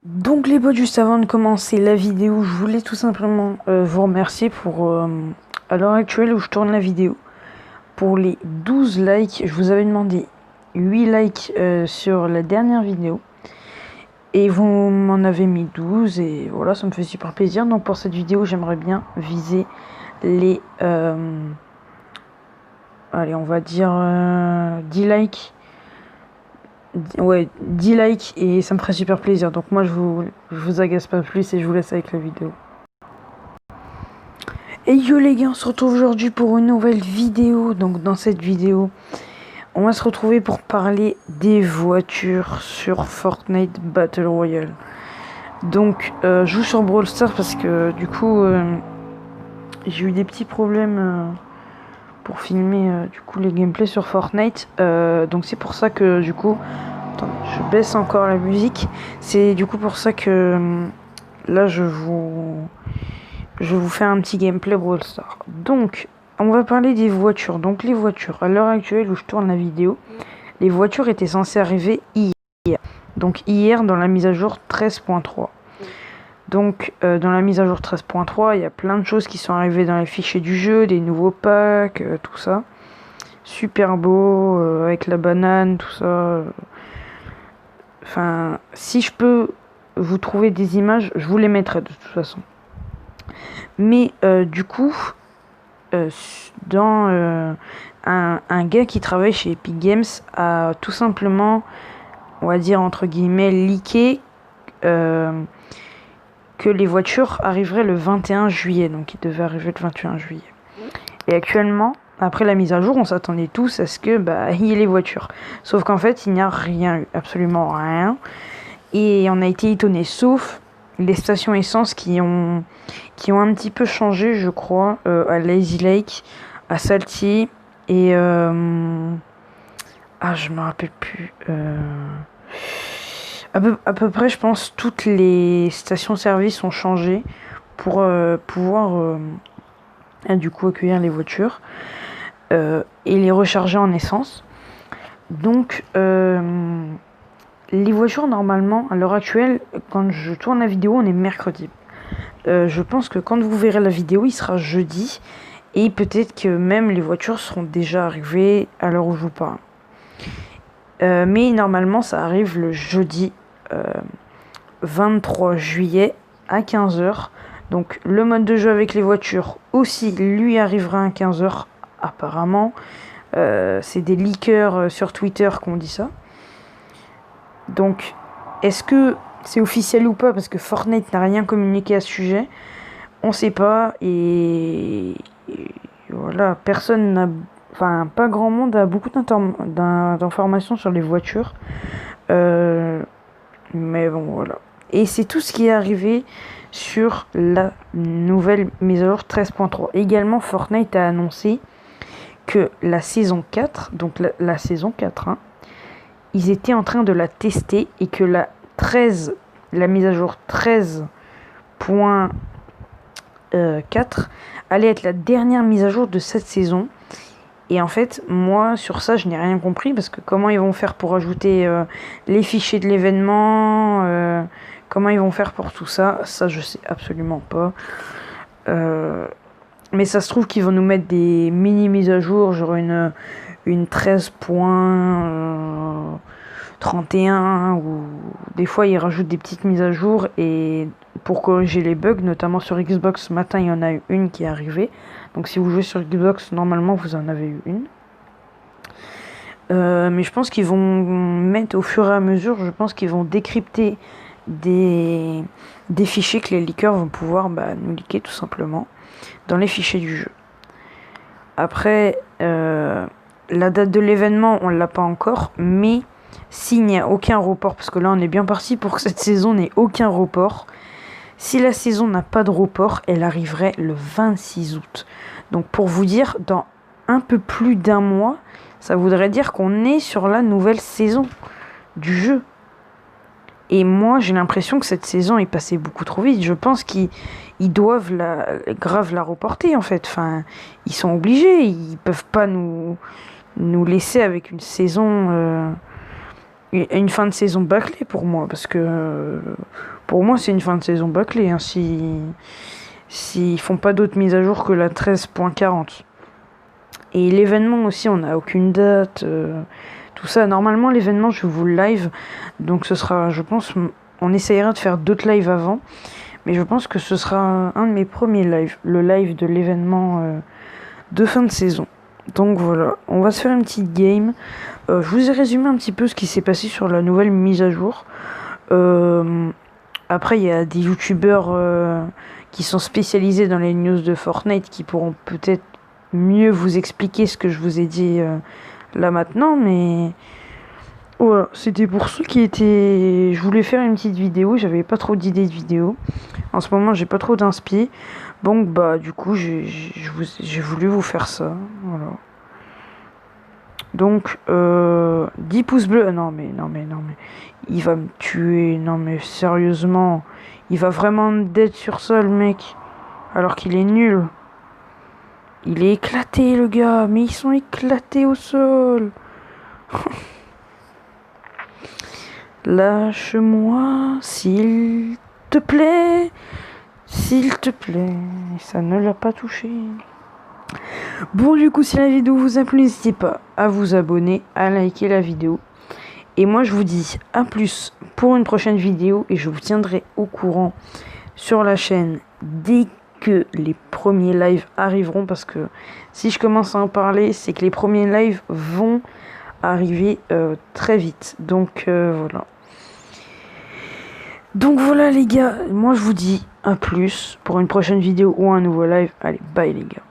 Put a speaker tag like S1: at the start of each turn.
S1: Donc les potes, juste avant de commencer la vidéo, je voulais tout simplement vous remercier pour, à l'heure actuelle où je tourne la vidéo, pour les 12 likes. Je vous avais demandé 8 likes sur la dernière vidéo. Et vous m'en avez mis 12 et voilà, ça me fait super plaisir. Donc pour cette vidéo, j'aimerais bien viser les... allez, on va dire 10 likes. Ouais, 10 likes et ça me ferait super plaisir. Donc moi je vous agace pas plus et je vous laisse avec la vidéo. Et yo les gars, on se retrouve aujourd'hui pour une nouvelle vidéo. Donc dans cette vidéo, on va se retrouver pour parler des voitures sur Fortnite Battle Royale. Donc je joue sur Brawl Stars parce que du coup j'ai eu des petits problèmes pour filmer du coup les gameplays sur Fortnite. Donc c'est pour ça que du coup, attends, je baisse encore la musique. C'est du coup pour ça que là je vous fais un petit gameplay Brawl Stars. Donc, on va parler des voitures. Donc, les voitures, à l'heure actuelle où je tourne la vidéo, les voitures étaient censées arriver hier. Donc, hier, dans la mise à jour 13.3. Donc, dans la mise à jour 13.3, il y a plein de choses qui sont arrivées dans les fichiers du jeu, des nouveaux packs, tout ça. Super beau, avec la banane, tout ça. Enfin, si je peux vous trouver des images, je vous les mettrai de toute façon. Mais du coup, dans un gars qui travaille chez Epic Games a tout simplement, on va dire entre guillemets, leaké que les voitures arriveraient le 21 juillet. Donc il devait arriver le 21 juillet. Et actuellement, après la mise à jour, on s'attendait tous à ce que il y ait les voitures. Sauf qu'en fait, il n'y a rien eu, absolument rien. Et on a été étonnés, sauf les stations essence qui ont un petit peu changé, je crois, à Lazy Lake, à Salty et je me rappelle plus. À peu près, je pense, toutes les stations-service ont changé pour pouvoir du coup accueillir les voitures et les recharger en essence. Donc les voitures, normalement, à l'heure actuelle, quand je tourne la vidéo, on est mercredi. Je pense que quand vous verrez la vidéo, il sera jeudi. Et peut-être que même les voitures seront déjà arrivées à l'heure où je vous parle. Mais normalement, ça arrive le jeudi 23 juillet à 15h. Donc le mode de jeu avec les voitures aussi, lui, arrivera à 15h apparemment. C'est des leakers sur Twitter qui ont dit ça. Donc, est-ce que c'est officiel ou pas? Parce que Fortnite n'a rien communiqué à ce sujet. On sait pas. Et voilà, personne n'a... Enfin, pas grand monde a beaucoup d'informations sur les voitures. Mais bon, voilà. Et c'est tout ce qui est arrivé sur la nouvelle mise à jour 13.3. Également, Fortnite a annoncé que la saison 4, donc la saison 4, ils étaient en train de la tester et que la mise à jour 13.4 allait être la dernière mise à jour de cette saison. Et en fait, moi, sur ça, je n'ai rien compris parce que comment ils vont faire pour ajouter les fichiers de l'événement, comment ils vont faire pour tout ça, ça, je sais absolument pas. Mais ça se trouve qu'ils vont nous mettre des mini mises à jour, genre une 13.31 ou des fois ils rajoutent des petites mises à jour et pour corriger les bugs, notamment sur Xbox. Ce matin il y en a eu une qui est arrivée, donc si vous jouez sur Xbox normalement vous en avez eu une. Mais je pense qu'ils vont mettre au fur et à mesure, je pense qu'ils vont décrypter des fichiers que les leakers vont pouvoir nous leaker tout simplement dans les fichiers du jeu. Après la date de l'événement, on l'a pas encore, mais s'il n'y a aucun report, parce que là on est bien parti pour que cette saison n'ait aucun report, si la saison n'a pas de report, elle arriverait le 26 août. Donc pour vous dire, dans un peu plus d'un mois, ça voudrait dire qu'on est sur la nouvelle saison du jeu. Et moi j'ai l'impression que cette saison est passée beaucoup trop vite. Je pense qu'ils doivent grave la reporter en fait. Enfin, ils sont obligés, ils peuvent pas nous laisser avec une saison une fin de saison bâclée pour moi, parce que pour moi c'est une fin de saison bâclée, hein, s'ils font pas d'autres mises à jour que la 13.40. Et l'événement aussi, on n'a aucune date, tout ça. Normalement l'événement je vous le live, donc ce sera, je pense, on essayera de faire d'autres lives avant, mais je pense que ce sera un de mes premiers lives, le live de l'événement de fin de saison. Donc voilà, on va se faire une petite game. Je vous ai résumé un petit peu ce qui s'est passé sur la nouvelle mise à jour. Après, il y a des youtubeurs qui sont spécialisés dans les news de Fortnite qui pourront peut-être mieux vous expliquer ce que je vous ai dit là maintenant. Mais voilà, c'était pour ceux qui étaient... Je voulais faire une petite vidéo, j'avais pas trop d'idées de vidéo. En ce moment, j'ai pas trop d'inspi. Donc bah du coup j'ai voulu vous faire ça, voilà. Donc 10 pouces bleus, non mais il va me tuer, non mais sérieusement, il va vraiment dead sur ça le mec, alors qu'il est nul. Il est éclaté le gars, mais ils sont éclatés au sol. Lâche-moi s'il te plaît. S'il te plaît, ça ne l'a pas touché. Bon, du coup, si la vidéo vous a plu, n'hésitez pas à vous abonner, à liker la vidéo. Et moi, je vous dis à plus pour une prochaine vidéo. Et je vous tiendrai au courant sur la chaîne dès que les premiers lives arriveront. Parce que si je commence à en parler, c'est que les premiers lives vont arriver très vite. Donc, voilà. Donc voilà les gars, moi je vous dis à plus pour une prochaine vidéo ou un nouveau live. Allez, bye les gars.